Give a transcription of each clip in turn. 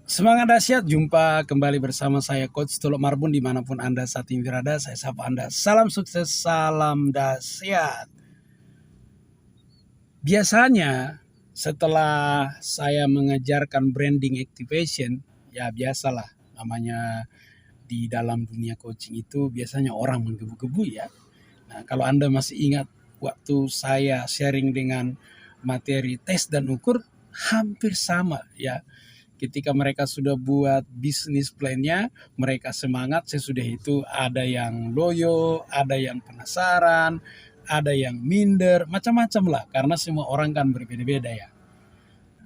Semangat dahsyat, jumpa kembali bersama saya Coach Tuluk Marbun dimanapun Anda saat ini berada. Saya sapa Anda, salam sukses, salam dahsyat. Biasanya setelah saya mengajarkan branding activation, ya biasalah namanya di dalam dunia coaching itu biasanya orang menggebu-gebu ya. Nah, kalau Anda masih ingat waktu saya sharing dengan materi tes dan ukur, hampir sama ya. Ketika mereka sudah buat bisnis plan-nya, mereka semangat, sesudah itu ada yang loyo, ada yang penasaran, ada yang minder, macam-macam lah. Karena semua orang kan berbeda-beda ya.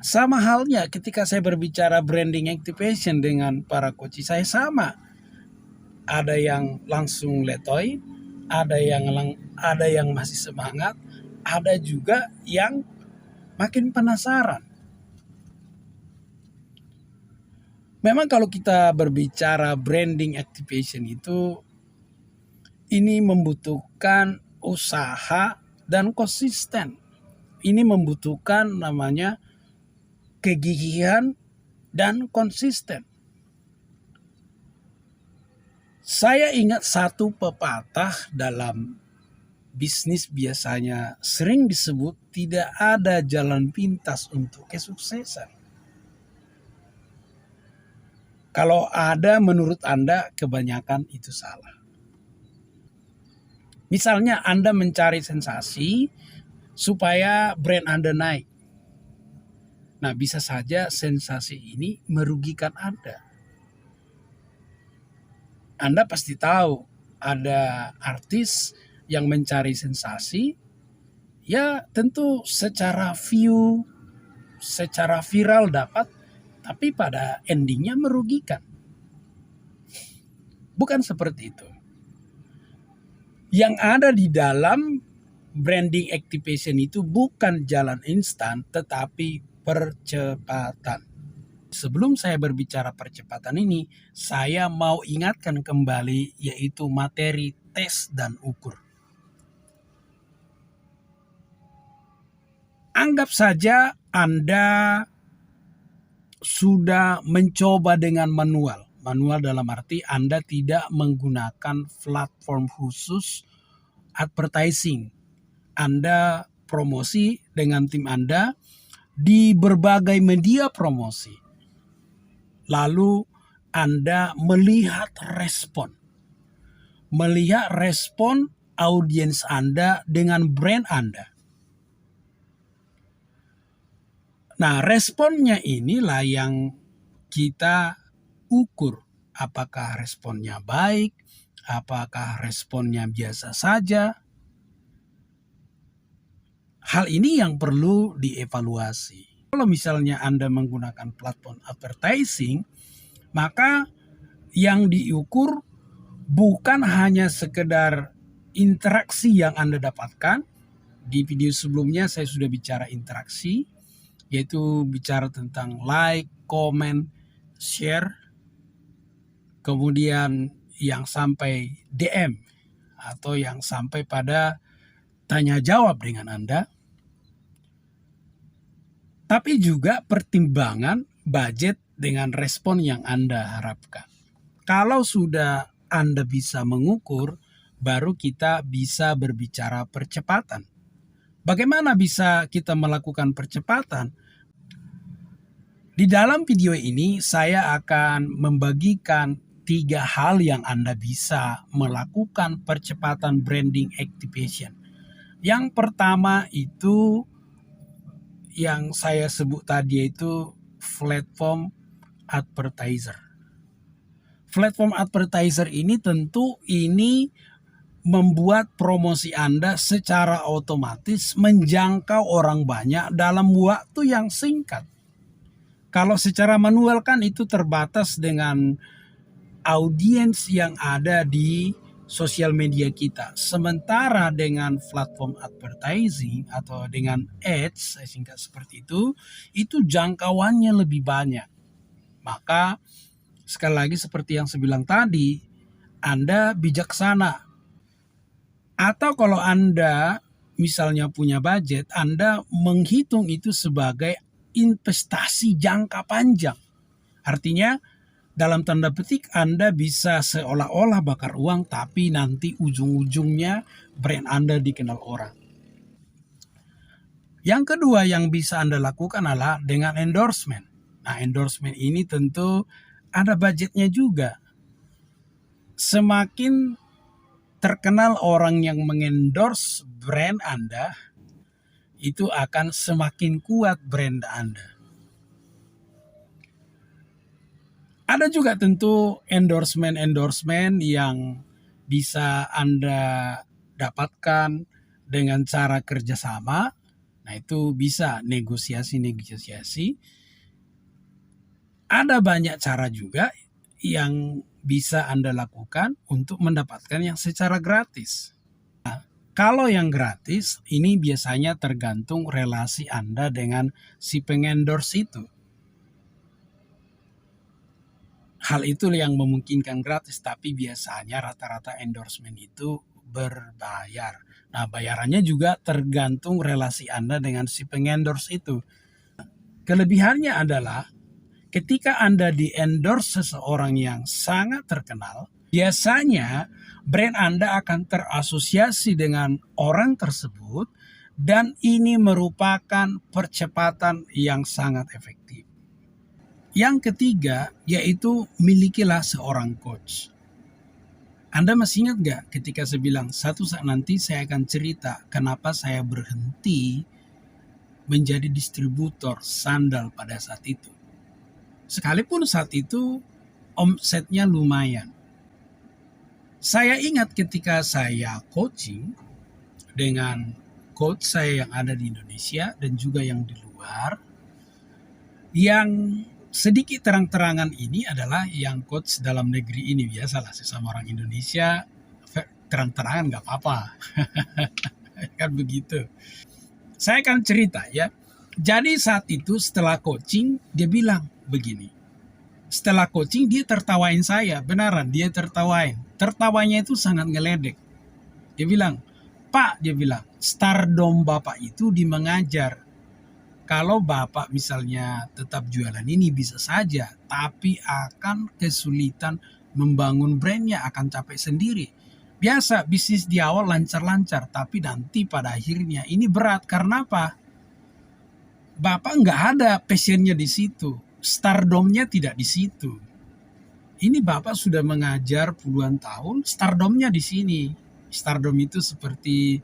Sama halnya ketika saya berbicara branding activation dengan para coach saya sama. Ada yang langsung letoy, ada yang masih semangat, ada juga yang makin penasaran. Memang kalau kita berbicara branding activation itu, ini membutuhkan usaha dan konsisten. Ini membutuhkan namanya kegigihan dan konsisten. Saya ingat satu pepatah dalam bisnis biasanya sering disebut tidak ada jalan pintas untuk kesuksesan. Kalau ada menurut Anda kebanyakan itu salah. Misalnya Anda mencari sensasi supaya brand Anda naik. Nah, bisa saja sensasi ini merugikan Anda. Anda pasti tahu ada artis yang mencari sensasi, ya tentu secara view, secara viral dapat, tapi pada endingnya merugikan. Bukan seperti itu. Yang ada di dalam branding activation itu bukan jalan instan, tetapi percepatan. Sebelum saya berbicara percepatan ini, saya mau ingatkan kembali yaitu materi tes dan ukur. Anggap saja Anda sudah mencoba dengan manual. Manual dalam arti Anda tidak menggunakan platform khusus advertising. Anda promosi dengan tim Anda di berbagai media promosi. Lalu Anda melihat respon. Melihat respon audiens Anda dengan brand Anda. Nah, responnya inilah yang kita ukur. Apakah responnya baik, apakah responnya biasa saja. Hal ini yang perlu dievaluasi. Kalau misalnya Anda menggunakan platform advertising, maka yang diukur bukan hanya sekedar interaksi yang Anda dapatkan. Di video sebelumnya saya sudah bicara interaksi, yaitu bicara tentang like, comment, share, kemudian yang sampai DM atau yang sampai pada tanya jawab dengan Anda. Tapi juga pertimbangan budget dengan respon yang Anda harapkan. Kalau sudah Anda bisa mengukur, baru kita bisa berbicara percepatan. Bagaimana bisa kita melakukan percepatan? Di dalam video ini saya akan membagikan 3 hal yang Anda bisa melakukan percepatan branding activation. Yang pertama itu yang saya sebut tadi yaitu platform advertiser. Platform advertiser ini tentu membuat promosi Anda secara otomatis menjangkau orang banyak dalam waktu yang singkat. Kalau secara manual kan itu terbatas dengan audiens yang ada di sosial media kita. Sementara dengan platform advertising atau dengan ads, saya singkat seperti itu jangkauannya lebih banyak. Maka sekali lagi seperti yang saya bilang tadi, Anda bijaksana. Atau kalau Anda misalnya punya budget, Anda menghitung itu sebagai investasi jangka panjang. Artinya dalam tanda petik Anda bisa seolah-olah bakar uang, tapi nanti ujung-ujungnya brand Anda dikenal orang. Yang kedua yang bisa Anda lakukan adalah dengan endorsement. Nah, endorsement ini tentu ada budgetnya juga. Semakin terkenal orang yang mengendorse brand Anda, itu akan semakin kuat brand Anda. Ada juga tentu endorsement yang bisa Anda dapatkan dengan cara kerjasama. Nah, itu bisa negosiasi. Ada banyak cara juga yang bisa Anda lakukan untuk mendapatkan yang secara gratis. Nah, kalau yang gratis, ini biasanya tergantung relasi Anda dengan si pengendorse itu. Hal itu yang memungkinkan gratis, tapi biasanya rata-rata endorsement itu berbayar. Nah, bayarannya juga tergantung relasi Anda dengan si pengendorse itu. Kelebihannya adalah ketika Anda di-endorse seseorang yang sangat terkenal, biasanya brand Anda akan terasosiasi dengan orang tersebut dan ini merupakan percepatan yang sangat efektif. Yang ketiga, yaitu milikilah seorang coach. Anda masih ingat gak ketika saya bilang, satu saat nanti saya akan cerita kenapa saya berhenti menjadi distributor sandal pada saat itu. Sekalipun saat itu omsetnya lumayan. Saya ingat ketika saya coaching dengan coach saya yang ada di Indonesia dan juga yang di luar, yang sedikit terang-terangan ini adalah yang coach dalam negeri ini. Biasalah sesama orang Indonesia terang-terangan gak apa-apa. Kan begitu. Saya akan cerita ya. Jadi saat itu setelah coaching dia bilang begini. Setelah coaching dia tertawain saya. Beneran dia tertawain. Tertawanya itu sangat ngeledek. Dia bilang, Pak, dia bilang, stardom Bapak itu di mengajar. Kalau Bapak misalnya tetap jualan ini bisa saja, tapi akan kesulitan membangun brandnya, akan capek sendiri. Biasa bisnis di awal lancar-lancar, tapi nanti pada akhirnya ini berat. Karena apa? Bapak nggak ada passionnya di situ, stardomnya tidak di situ. Ini Bapak sudah mengajar puluhan tahun, stardomnya di sini. Stardom itu seperti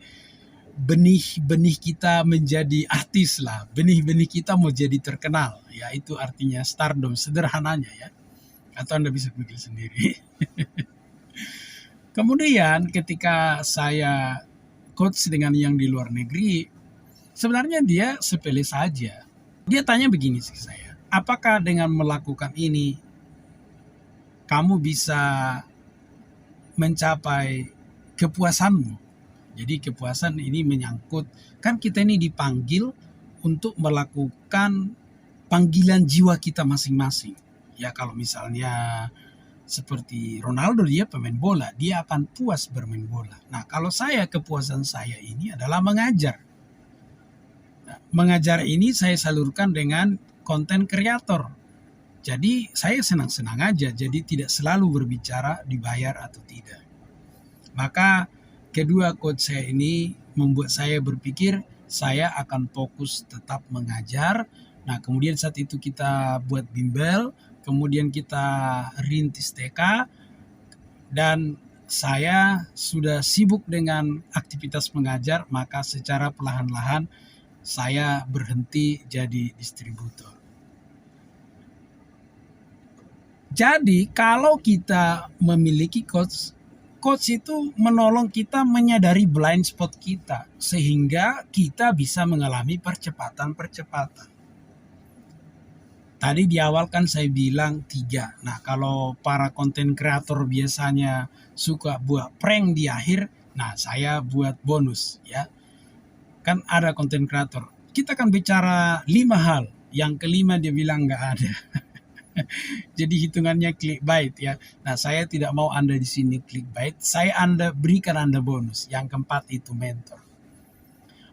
benih-benih kita menjadi artis lah, benih-benih kita mau jadi terkenal, ya itu artinya stardom sederhananya ya, atau Anda bisa pikir sendiri. Kemudian ketika saya coach dengan yang di luar negeri, sebenarnya dia sepele saja. Dia tanya begini sih saya, apakah dengan melakukan ini kamu bisa mencapai kepuasanmu? Jadi kepuasan ini menyangkut, kan kita ini dipanggil untuk melakukan panggilan jiwa kita masing-masing. Ya kalau misalnya seperti Ronaldo, dia pemain bola, dia akan puas bermain bola. Nah kalau saya, kepuasan saya ini adalah mengajar. Nah, mengajar ini saya salurkan dengan konten kreator. Jadi saya senang-senang aja, jadi tidak selalu berbicara dibayar atau tidak. Maka kedua coach saya ini membuat saya berpikir saya akan fokus tetap mengajar. Nah kemudian saat itu kita buat bimbel, kemudian kita rintis TK, dan saya sudah sibuk dengan aktivitas mengajar, maka secara perlahan-lahan saya berhenti jadi distributor. Jadi kalau kita memiliki coach itu menolong kita menyadari blind spot kita sehingga kita bisa mengalami percepatan. Tadi di awal kan saya bilang 3. Nah kalau para konten kreator biasanya suka buat prank di akhir, nah saya buat bonus ya. Kan ada konten kreator, kita kan bicara 5 hal, yang kelima dia bilang nggak ada. Jadi hitungannya clickbait ya. Nah saya tidak mau Anda di sini clickbait, saya berikan Anda bonus. Yang keempat itu mentor.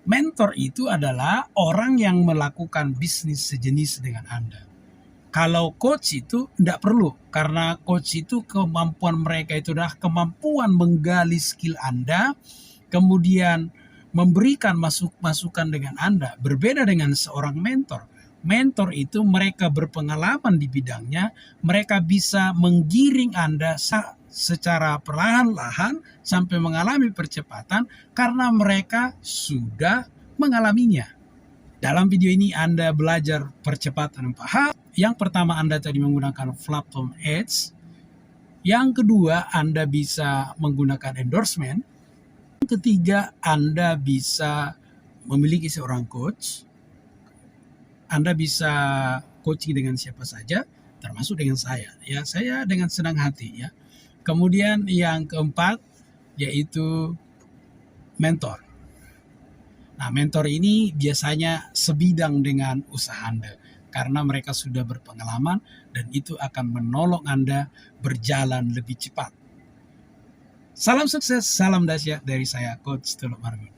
Mentor itu adalah orang yang melakukan bisnis sejenis dengan Anda. Kalau coach itu tidak perlu, karena coach itu kemampuan mereka itu adalah kemampuan menggali skill Anda, kemudian memberikan masukan dengan Anda. Berbeda dengan seorang mentor. Mentor itu mereka berpengalaman di bidangnya, mereka bisa menggiring Anda secara perlahan-lahan sampai mengalami percepatan karena mereka sudah mengalaminya. Dalam video ini Anda belajar percepatan 4 hal. Yang pertama, Anda tadi menggunakan platform ads. Yang kedua, Anda bisa menggunakan endorsement. Yang ketiga, Anda bisa memiliki seorang coach. Anda bisa coaching dengan siapa saja, termasuk dengan saya. Ya, saya dengan senang hati ya. Kemudian yang keempat yaitu mentor. Nah, mentor ini biasanya sebidang dengan usaha Anda karena mereka sudah berpengalaman dan itu akan menolong Anda berjalan lebih cepat. Salam sukses, salam dahsyat dari saya, Coach Tuluk Margun.